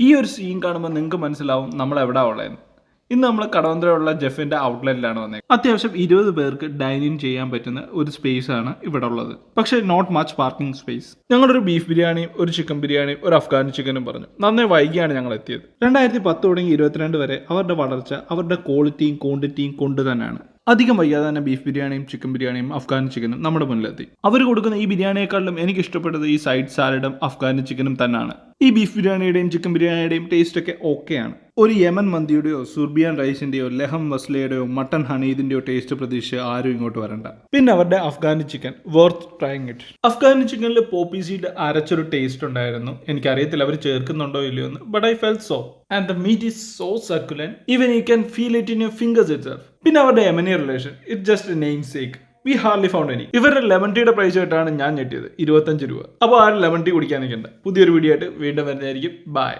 ഈ ഒരു സീൻ കാണുമ്പോൾ നിങ്ങൾക്ക് മനസ്സിലാവും നമ്മൾ എവിടെ ഉള്ളതെന്ന്. ഇന്ന് നമ്മൾ കടവന്ത്രയുള്ള ജെഫിന്റെ ഔട്ട്ലെറ്റിലാണ് വന്നത്. അത്യാവശ്യം 20 പേർക്ക് ഡൈനിങ് ചെയ്യാൻ പറ്റുന്ന ഒരു സ്പേസ് ആണ് ഇവിടെ ഉള്ളത്. പക്ഷേ നോട്ട് മച്ച് പാർക്കിംഗ് സ്പേസ്. ഞങ്ങളൊരു ബീഫ് ബിരിയാണിയും ഒരു ചിക്കൻ ബിരിയാണിയും ഒരു അഫ്ഗാനി ചിക്കനും പറഞ്ഞു. നന്നേ വൈകിയാണ് ഞങ്ങൾ എത്തിയത്. 2010 തുടങ്ങി 22 വരെ അവരുടെ വളർച്ച അവരുടെ ക്വാളിറ്റിയും ക്വാണ്ടിറ്റിയും കൊണ്ട് തന്നെയാണ്. അധികം വയ്യാതെ തന്നെ ബീഫ് ബിരിയാണിയും ചിക്കൻ ബിരിയാണിയും അഫ്ഗാനി ചിക്കനും നമ്മുടെ മുന്നിലെത്തി. അവർ കൊടുക്കുന്ന ഈ ബിരിയാണിയെക്കാളും എനിക്ക് ഇഷ്ടപ്പെട്ടത് ഈ സൈഡ് സാലഡും അഫ്ഗാനി ചിക്കനും തന്നെയാണ്. ഈ ബീഫ് ബിരിയാണിയുടെയും ചിക്കൻ ബിരിയാണിയുടെയും ടേസ്റ്റ് ഒക്കെ ഓക്കെയാണ്. ഒരു യമൻ മന്തിയുടെയോ സുർബിയാൻ റൈസിന്റെയോ ലഹം മസ്ലയുടെയോ മട്ടൺ ഹനീദിന്റെയോ ടേസ്റ്റ് പ്രതീക്ഷിച്ച് ആരും ഇങ്ങോട്ട് വരണ്ട. പിന്നെ അവരുടെ Afghani chicken worth trying it. Afghani ചിക്കനിൽ പോപ്പി സീഡ് അരച്ചൊരു ടേസ്റ്റ് ഉണ്ടായിരുന്നു. എനിക്കറിയത്തില്ല അവർ ചേർക്കുന്നുണ്ടോ ഇല്ലയോ എന്ന്, but I felt so. And the meat is so succulent, even you can feel it in your fingers itself. പിന്നെ അവരുടെ Yemeni relation, it just a name sake. We hardly found any. ഇവരുടെ lemon ടീയുടെ price ആയിട്ടാണ് ഞാൻ ഞെട്ടിയത്, 25 രൂപ. അപ്പോൾ ആരും lemon tea കുടിക്കാൻ നിൽക്കണ്ട. പുതിയൊരു വീഡിയോ ആയിട്ട് വീണ്ടും വരുന്നതായിരിക്കും. ബൈ.